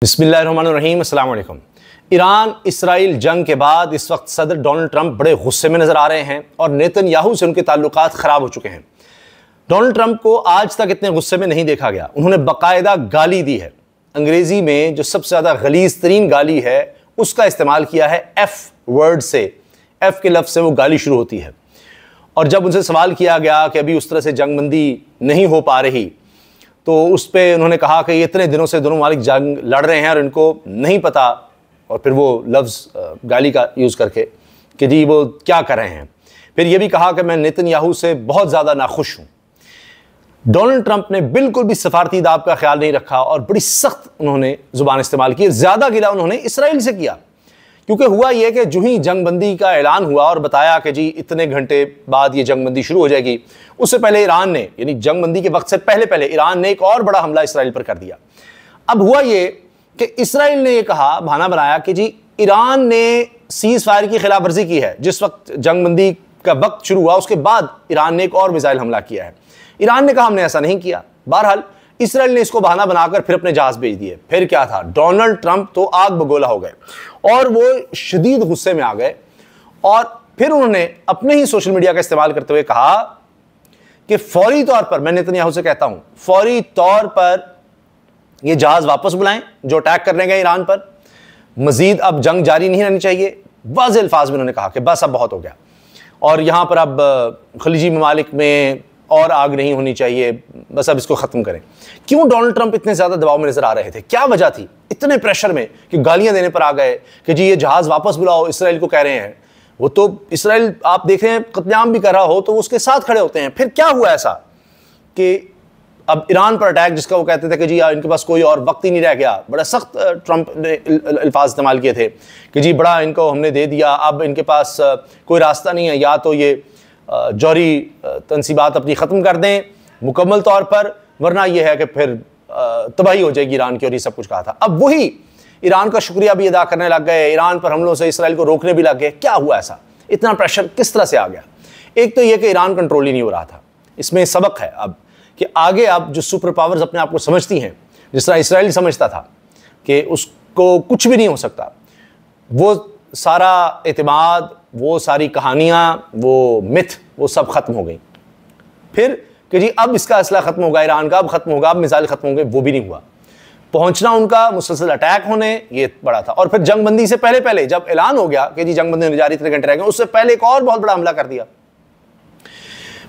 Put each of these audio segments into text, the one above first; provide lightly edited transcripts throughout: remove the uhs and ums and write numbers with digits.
बिस्मिल्लाहिर्रहमानिर्रहीम, अस्सलाम वालेकुम। ईरान इसराइल जंग के बाद इस वक्त सदर डोनाल्ड ट्रंप बड़े गुस्से में नजर आ रहे हैं और नेतन्याहू से उनके ताल्लुकात खराब हो चुके हैं। डोनाल्ड ट्रंप को आज तक इतने गुस्से में नहीं देखा गया। उन्होंने बाकायदा गाली दी है। अंग्रेजी में जो सबसे ज्यादा गलीज तरीन गाली है उसका इस्तेमाल किया है, एफ वर्ड से। एफ के लफ्ज से वो गाली शुरू होती है। और जब उनसे सवाल किया गया कि अभी उस तरह से जंगबंदी नहीं हो पा रही, तो उस पर उन्होंने कहा कि इतने दिनों से दोनों ममालिक जंग लड़ रहे हैं और इनको नहीं पता, और फिर वो लफ्ज़ गाली का यूज़ करके कि जी वो क्या कर रहे हैं। फिर ये भी कहा कि मैं नेतन्याहू से बहुत ज़्यादा नाखुश हूँ। डोनाल्ड ट्रंप ने बिल्कुल भी सफारती दाब का ख्याल नहीं रखा और बड़ी सख्त उन्होंने ज़ुबान इस्तेमाल की। ज़्यादा गिला उन्होंने इसराइल से किया, क्योंकि हुआ यह कि जो ही जंगबंदी का ऐलान हुआ और बताया कि जी इतने घंटे बाद ये जंगबंदी शुरू हो जाएगी, उससे पहले ईरान ने, यानी जंगबंदी के वक्त से पहले ईरान ने एक और बड़ा हमला इसराइल पर कर दिया। अब हुआ ये कि इसराइल ने ये कहा, बहाना बनाया कि जी ईरान ने सीज फायर की खिलाफ वर्जी की है। जिस वक्त जंगबंदी का वक्त शुरू हुआ उसके बाद ईरान ने एक और मिसाइल हमला किया है। ईरान ने कहा हमने ऐसा नहीं किया। बहरहाल इसराइल ने इसको बहाना बनाकर फिर अपने जहाज भेज दिए। फिर क्या था, डोनाल्ड ट्रंप तो आग बगोला हो गए और वो शदीद गुस्से में आ गए। और फिर उन्होंने अपने ही सोशल मीडिया का इस्तेमाल करते हुए कहा कि फौरी तौर पर, मैं नेतन्याहू से कहता हूं, फौरी तौर पर ये जहाज वापस बुलाएं जो अटैक करने गए ईरान पर। मजीद अब जंग जारी नहीं रहनी चाहिए। वाज़ेह अल्फाज में उन्होंने कहा कि बस अब बहुत हो गया और यहां पर अब खलीजी ममालिक में और आग नहीं होनी चाहिए, बस अब इसको ख़त्म करें। क्यों डोनाल्ड ट्रंप इतने ज़्यादा दबाव में नज़र आ रहे थे? क्या वजह थी इतने प्रेशर में कि गालियां देने पर आ गए कि जी ये जहाज़ वापस बुलाओ, इसराइल को कह रहे हैं। वो तो इसराइल आप देख रहे हैं कत्लेआम भी कर रहा हो तो उसके साथ खड़े होते हैं। फिर क्या हुआ ऐसा कि अब ईरान पर अटैक, जिसका वो कहते थे कि जी इनके पास कोई और वक्त ही नहीं रह गया, बड़ा सख्त ट्रंप ने अल्फाज इस्तेमाल किए थे कि जी बड़ा इनको हमने दे दिया, अब इनके पास कोई रास्ता नहीं है, या तो ये जौहरी तनसीबात अपनी ख़त्म कर दें मुकम्मल तौर पर, वरना यह है कि फिर तबाही हो जाएगी ईरान की, और ये सब कुछ कहा था। अब वही ईरान का शुक्रिया भी अदा करने लग गए, ईरान पर हमलों से इसराइल को रोकने भी लग गए। क्या हुआ ऐसा? इतना प्रेशर किस तरह से आ गया? एक तो यह कि ईरान कंट्रोल ही नहीं हो रहा था। इसमें सबक है अब कि आगे अब जो सुपर पावर्स अपने आप को समझती हैं, जिस तरह इसराइल समझता था कि उसको कुछ भी नहीं हो सकता, वो सारा एतमाद, वो सारी कहानियाँ, वो मिथ, वो सब ख़त्म हो गई। फिर कि जी अब इसका असला ख़त्म होगा, ईरान का अब ख़त्म होगा, अब मिसाइल ख़त्म होंगे, वो भी नहीं हुआ। पहुंचना उनका मुसलसल अटैक होने, ये बड़ा था। और फिर जंगबंदी से पहले जब ऐलान हो गया कि जी जंगबंदी होने जा रही, इतने घंटे रह गए, उससे पहले एक और बहुत बड़ा हमला कर दिया।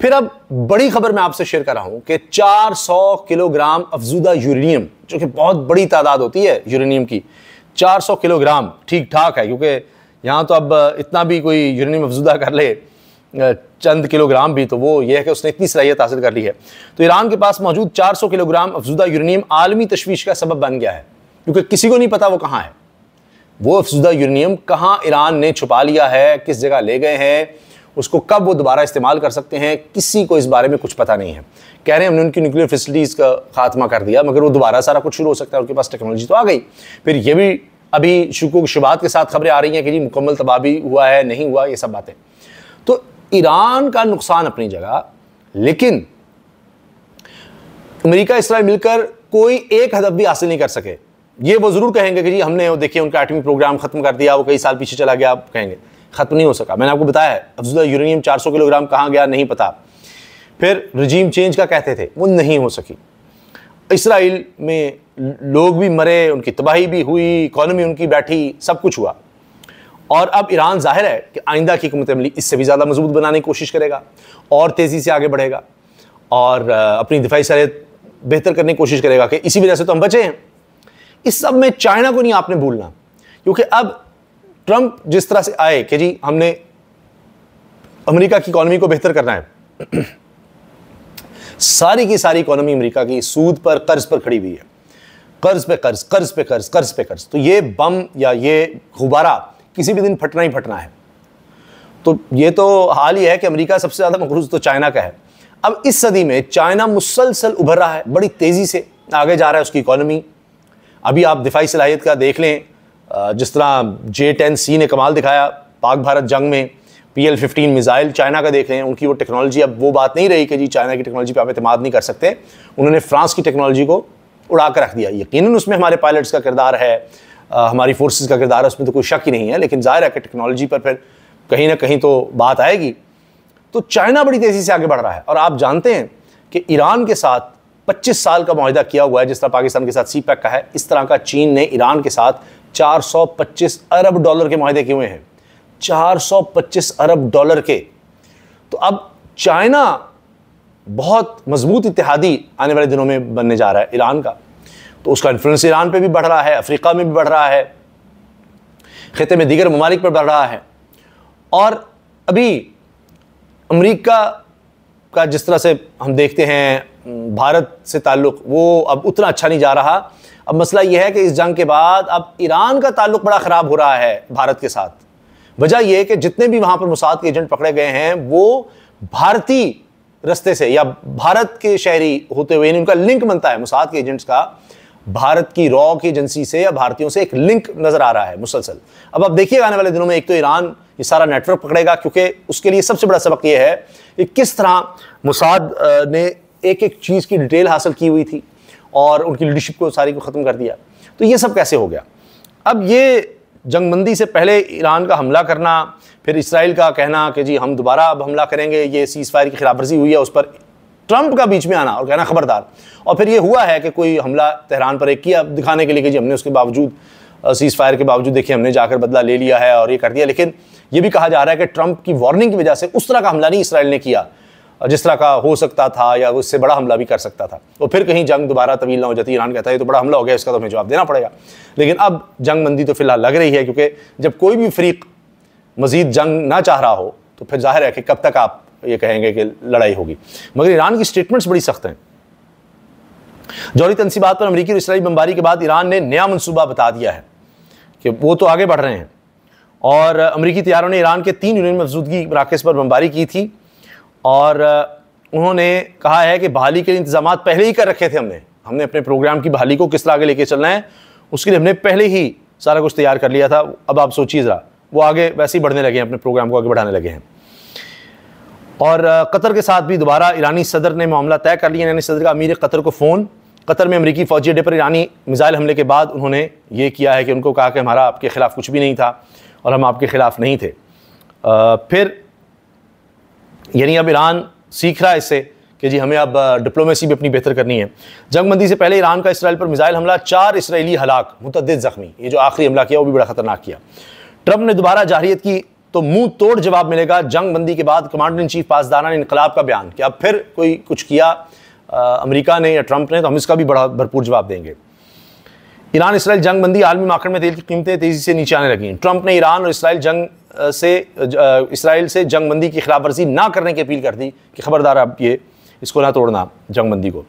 फिर अब बड़ी खबर मैं आपसे शेयर कर रहा हूं कि 400 किलोग्राम अफजूदा यूरेनियम, जो कि बहुत बड़ी तादाद होती है यूरेनियम की, 400 किलोग्राम ठीक ठाक है, क्योंकि यहाँ तो अब इतना भी कोई यूरेनियम अफजूदा कर ले, चंद किलोग्राम भी, तो वो ये है कि उसने इतनी सलाहियत हासिल कर ली है। तो ईरान के पास मौजूद 400 किलोग्राम अफजूदा यूरेनियम आलमी तशवीश का सबब बन गया है, क्योंकि किसी को नहीं पता वो कहाँ है। वो अफजूदा यूरेनियम कहाँ ईरान ने छुपा लिया है, किस जगह ले गए हैं, उसको कब वो दोबारा इस्तेमाल कर सकते हैं, किसी को इस बारे में कुछ पता नहीं है। कह रहे हैं हमने उनकी न्यूक्लियर फैसिलिटीज़ का खात्मा कर दिया, मगर वो दोबारा सारा कुछ शुरू हो सकता है, उनके पास टेक्नोलॉजी तो आ गई। फिर ये भी अभी शुबात के साथ खबरें आ रही हैं कि जी मुकम्मल तबाही हुआ है, नहीं हुआ, ये सब बातें। तो ईरान का नुकसान अपनी जगह, लेकिन अमेरिका इसराइल मिलकर कोई एक हदफ भी हासिल नहीं कर सके। ये वो जरूर कहेंगे कि जी हमने देखिए उनका एटमी प्रोग्राम खत्म कर दिया, वो कई साल पीछे चला गया, कहेंगे खत्म नहीं हो सका। मैंने आपको बताया है अफजूदा यूरेनियम 400 किलोग्राम कहाँ गया नहीं पता। फिर रजीम चेंज का कहते थे, वो नहीं हो सकी। इसराइल में लोग भी मरे, उनकी तबाही भी हुई, इकॉनमी उनकी बैठी, सब कुछ हुआ। और अब ईरान जाहिर है कि आइंदा की हुकूमत अमली इससे भी ज़्यादा मजबूत बनाने की कोशिश करेगा और तेज़ी से आगे बढ़ेगा और अपनी दिफाई सरहद बेहतर करने की कोशिश करेगा कि इसी वजह से तो हम बचे हैं। इस सब में चाइना को नहीं आपने भूलना, क्योंकि अब ट्रंप जिस तरह से आए कि जी हमने अमेरिका की इकॉनमी को बेहतर करना है, सारी की सारी इकॉनमी अमेरिका की सूद पर, कर्ज पर खड़ी हुई है। कर्ज पे कर्ज, कर्ज पे कर्ज, कर्ज पे कर्ज। तो ये बम या ये गुब्बारा किसी भी दिन फटना ही फटना है। तो ये तो हाल ही है कि अमेरिका सबसे ज़्यादा मकरूज तो चाइना का है। अब इस सदी में चाइना मुसलसल उभर रहा है, बड़ी तेज़ी से आगे जा रहा है उसकी इकॉनमी। अभी आप दिफाई सलाहियत का देख लें, जिस तरह J-10C ने कमाल दिखाया पाक भारत जंग में, PL-15 मिसाइल चाइना का देख रहे हैं, उनकी वो टेक्नोलॉजी अब वो बात नहीं रही कि जी चाइना की टेक्नोलॉजी पे आप एतमाद नहीं कर सकते। उन्होंने फ्रांस की टेक्नोलॉजी को उड़ा कर रख दिया। यकीनन उसमें हमारे पायलट्स का किरदार है, हमारी फोर्सेस का किरदार है, उसमें तो कोई शक ही नहीं है, लेकिन जाहिर है कि टेक्नोलॉजी पर फिर कहीं ना कहीं तो बात आएगी। तो चाइना बड़ी तेज़ी से आगे बढ़ रहा है, और आप जानते हैं कि ईरान के साथ 25 साल का मुआहिदा किया हुआ है, जिस तरह पाकिस्तान के साथ सीपैक का है, इस तरह का चीन ने ईरान के साथ 425 अरब डॉलर के मुआहिदे किए हुए हैं, 425 अरब डॉलर के। तो अब चाइना बहुत मजबूत इत्तेहादी आने वाले दिनों में बनने जा रहा है ईरान का। तो उसका इन्फ्लुएंस ईरान पे भी बढ़ रहा है, अफ्रीका में भी बढ़ रहा है, खिते में दीगर ममालिक पर बढ़ रहा है। और अभी अमेरिका का जिस तरह से हम देखते हैं भारत से ताल्लुक़, वो अब उतना अच्छा नहीं जा रहा। अब मसला यह है कि इस जंग के बाद अब ईरान का ताल्लुक़ बड़ा ख़राब हो रहा है भारत के साथ। वजह यह है कि जितने भी वहाँ पर मोसाद के एजेंट पकड़े गए हैं वो भारतीय रास्ते से या भारत के शहरी होते हुए, उनका लिंक बनता है मोसाद के एजेंट्स का भारत की रॉ की एजेंसी से या भारतीयों से एक लिंक नजर आ रहा है मुसलसल। अब आप देखिएगा आने वाले दिनों में एक तो ईरान ये सारा नेटवर्क पकड़ेगा, क्योंकि उसके लिए सबसे बड़ा सबक ये है कि किस तरह मोसाद ने एक एक चीज़ की डिटेल हासिल की हुई थी और उनकी लीडरशिप को सारी को ख़त्म कर दिया। तो ये सब कैसे हो गया। अब ये जंगबंदी से पहले ईरान का हमला करना, फिर इसराइल का कहना कि जी हम दोबारा अब हमला करेंगे, ये सीज़ फायर की खिलाफवर्जी हुई है, उस पर ट्रंप का बीच में आना और कहना खबरदार। और फिर ये हुआ है कि कोई हमला तेहरान पर एक किया दिखाने के लिए कि जी हमने उसके बावजूद सीज़ फायर के बावजूद देखिए हमने जाकर बदला ले लिया है और ये कर दिया। लेकिन ये भी कहा जा रहा है कि ट्रंप की वार्निंग की वजह से उस तरह का हमला नहीं इसराइल ने किया जिस तरह का हो सकता था, या उससे बड़ा हमला भी कर सकता था। और फिर कहीं जंग दोबारा तवील ना हो जाती, ईरान कहता है तो बड़ा हमला हो गया, इसका तो हमें जवाब देना पड़ेगा। लेकिन अब जंगबंदी तो फिलहाल लग रही है, क्योंकि जब कोई भी फरीक मजीद जंग ना चाह रहा हो तो फिर जाहिर है कि कब तक आप ये कहेंगे कि लड़ाई होगी। मगर ईरान की स्टेटमेंट्स बड़ी सख्त हैं। जौहरी तनसीबात पर अमेरिकी और इस्राईली बमबारी के बाद ईरान ने नया मनसूबा बता दिया है कि वो तो आगे बढ़ रहे हैं, और अमेरिकी तैयारों ने ईरान के 3 यूरेनियम मफजूदगी मराकज़ पर बमबारी की थी, और उन्होंने कहा है कि बहाली के इंतजाम पहले ही कर रखे थे। हमने अपने प्रोग्राम की बहाली को किस तरह आगे लेके चलना है उसके लिए हमने पहले ही सारा कुछ तैयार कर लिया था। अब आप सोचिए ज़रा, वो आगे वैसे ही बढ़ने लगे हैं, अपने प्रोग्राम को आगे बढ़ाने लगे हैं। और कतर के साथ भी दोबारा ईरानी सदर ने मामला तय कर लिया। ईरानी सदर का अमीर कतर को फ़ोन, कतर में अमेरिकी फ़ौजी अड्डे पर ईरानी मिसाइल हमले के बाद उन्होंने ये किया है कि उनको कहा कि हमारा आपके ख़िलाफ़ कुछ भी नहीं था और हम आपके ख़िलाफ़ नहीं थे। फिर यानी अब ईरान सीख रहा है इससे कि जी हमें अब डिप्लोमेसी भी अपनी बेहतर करनी है। जंगबंदी से पहले ईरान का इसराइल पर मिसाइल हमला, 4 इसराइली हलाक, मुतअद्दिद ज़ख्मी। ये जो आखिरी हमला किया वो भी बड़ा ख़तरनाक किया। ट्रंप ने दोबारा जाहिरियत की तो मुंह तोड़ जवाब मिलेगा। जंगबंदी के बाद कमांडर इन चीफ पासदारान इनकलाब का बयान कि अब फिर कोई कुछ किया अमेरिका ने या ट्रंप ने तो हम इसका भी बड़ा भरपूर जवाब देंगे। ईरान इसराइल जंगबंदी, आलमी मार्केट में तेल की कीमतें तेज़ी से नीचे आने लगी। ट्रंप ने ईरान और इसराइल से जंगबंदी की खिलाफवर्जी ना करने की अपील कर दी कि खबरदार आप ये इसको ना तोड़ना जंगबंदी को।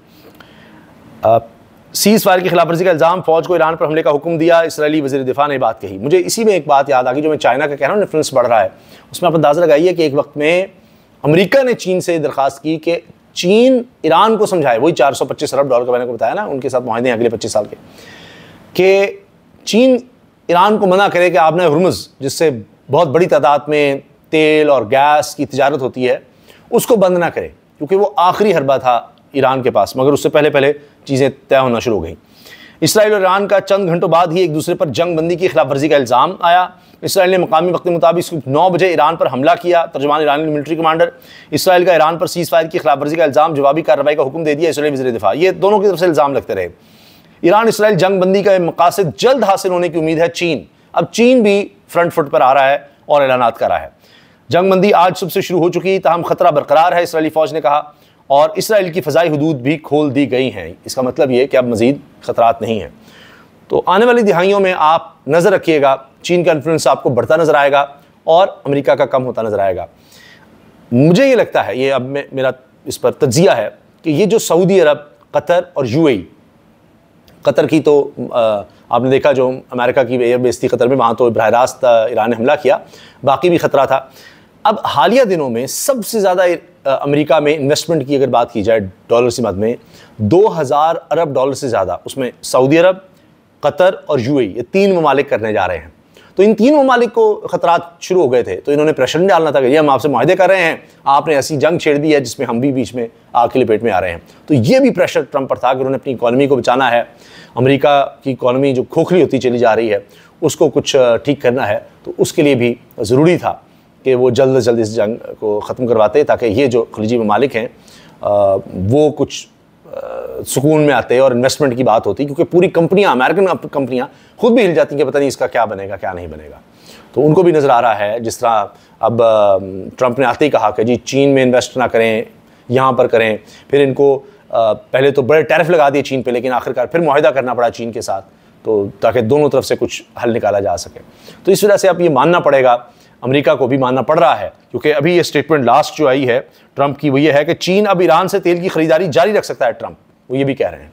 सीज़ फायर की खिलाफवर्जी का इल्ज़ाम, फ़ौज को ईरान पर हमले का हुक्म दिया। इसराइली वज़ीर दिफा ने बात कही। मुझे इसी में एक बात याद आ गई जो मैं चाइना का कह रहा हूँ, इन्फ्लुएंस बढ़ रहा है। उसमें आप अंदाज़ा लगाइए कि एक वक्त में अमेरिका ने चीन से दरख्वास्त की कि चीन ईरान को समझाए, वही 425 अरब डॉलर का मैंने को बताया ना, उनके साथ मुआहदे हैं अगले 25 साल के, कि चीन ईरान को मना करे कि आपने हुर्मुज़, जिससे बहुत बड़ी तादाद में तेल और गैस की तिजारत होती है, उसको बंद ना करे, क्योंकि वो आखिरी हरबा था ईरान के पास। मगर उससे पहले पहले चीज़ें तय होना शुरू हो गई। इसराइल और ईरान का चंद घंटों बाद ही एक दूसरे पर जंगबंदी की खिलाफवर्जी का इल्ज़ाम आया। इसराइल ने मकामी वक्त के मुताबिक 9 बजे ईरान पर हमला किया। तर्जुमान ईरानी मिलिट्री कमांडर, इसराइल का ईरान पर सीज़ फायर की खिलाफवर्जी का इल्ज़ाम, जवाबी कार्रवाई का हुक्म दे दिया इसराइली वज़ीर दिफा। ये दोनों की तरफ से इल्ज़ाम लगते रहे। ईरान इसराइल जंगबंदी का मकासद जल्द हासिल होने की उम्मीद है। चीन, अब चीन भी फ्रंट फुट पर आ रहा है और ऐलानात कर रहा है। जंगबंदी आज सुबह से शुरू हो चुकी, ताहम खतरा बरकरार है, इसराइली फ़ौज ने कहा, और इसराइल की फ़ज़ाई हदूद भी खोल दी गई हैं। इसका मतलब ये कि अब मज़ीद ख़तरात नहीं हैं। तो आने वाली दिहाइयों में आप नज़र रखिएगा, चीन का इन्फ्लुएंस आपको बढ़ता नज़र आएगा और अमेरिका का कम होता नज़र आएगा। मुझे ये लगता है, ये अब मेरा इस पर तज्जिया है कि ये जो सऊदी अरब, कतर और यूएई, कतर की तो आपने देखा जो अमेरिका की एयर बेस थी कतर में, वहाँ तो बराह रास्त ईरान ने हमला किया, बाकी भी ख़तरा था। अब हालिया दिनों में सबसे ज़्यादा अमेरिका में इन्वेस्टमेंट की अगर बात की जाए डॉलर की मद में, 2000 अरब डॉलर से ज़्यादा उसमें सऊदी अरब, कतर और यूएई, ये 3 ममालिक करने जा रहे हैं। तो इन तीन ममालिक को खतरात शुरू हो गए थे, तो इन्होंने प्रेशर नहीं डालना था कि ये हम आपसे मुआहदे कर रहे हैं, आपने ऐसी जंग छेड़ दी है जिसमें हम भी बीच में आग के लपेट में आ रहे हैं। तो ये भी प्रेशर ट्रंप पर था कि उन्होंने अपनी इकॉनमी को बचाना है, अमेरिका की इकॉनमी जो खोखली होती चली जा रही है उसको कुछ ठीक करना है। तो उसके लिए भी ज़रूरी था कि वो जल्द से जल्द इस जंग को ख़त्म करवाते, ताकि ये जो खलीजी ममालिक हैं वो कुछ सुकून में आते और इन्वेस्टमेंट की बात होती, क्योंकि पूरी कंपनियां, अमेरिकन कंपनियां खुद भी हिल जाती कि पता नहीं इसका क्या बनेगा क्या नहीं बनेगा। तो उनको भी नज़र आ रहा है, जिस तरह अब ट्रंप ने आते ही कहा कि जी चीन में इन्वेस्ट ना करें, यहाँ पर करें, फिर इनको पहले तो बड़े टैरिफ लगा दिए चीन पे, लेकिन आखिरकार फिर मुआहदा करना पड़ा चीन के साथ, तो ताकि दोनों तरफ से कुछ हल निकाला जा सके। तो इस वजह से अब ये मानना पड़ेगा, अमेरिका को भी मानना पड़ रहा है, क्योंकि अभी ये स्टेटमेंट लास्ट जो आई है ट्रंप की वो ये है कि चीन अब ईरान से तेल की खरीदारी जारी रख सकता है। ट्रंप वो ये भी कह रहे हैं।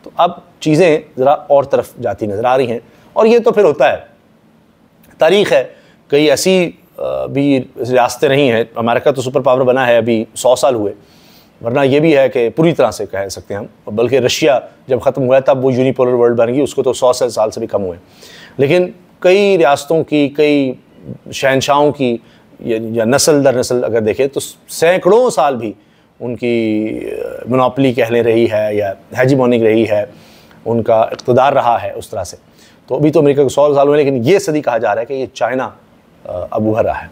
तो अब चीज़ें ज़रा और तरफ जाती नज़र आ रही हैं, और ये तो फिर होता है, तारीख़ है, कई ऐसी भी रियासतें रही हैं। अमेरिका तो सुपर पावर बना है अभी 100 साल हुए, वरना ये भी है कि पूरी तरह से कह सकते हैं हम, बल्कि रशिया जब ख़त्म हुआ तब वो यूनिपोलर वर्ल्ड बन गई, उसको तो 100 साल से भी कम हुए। लेकिन कई रियासतों की, कई शहनशाहों की या नस्ल दर नस्ल अगर देखें तो सैकड़ों साल भी उनकी मोनोपोली कहने रही है या हेजीमोनिक रही है, उनका इक़्तिदार रहा है उस तरह से। तो अभी तो अमेरिका को 100 साल हुए, लेकिन ये सदी कहा जा रहा है कि ये चाइना अब उभर रहा है।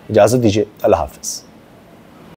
इजाज़त दीजिए, अल्लाह हाफ़िज़।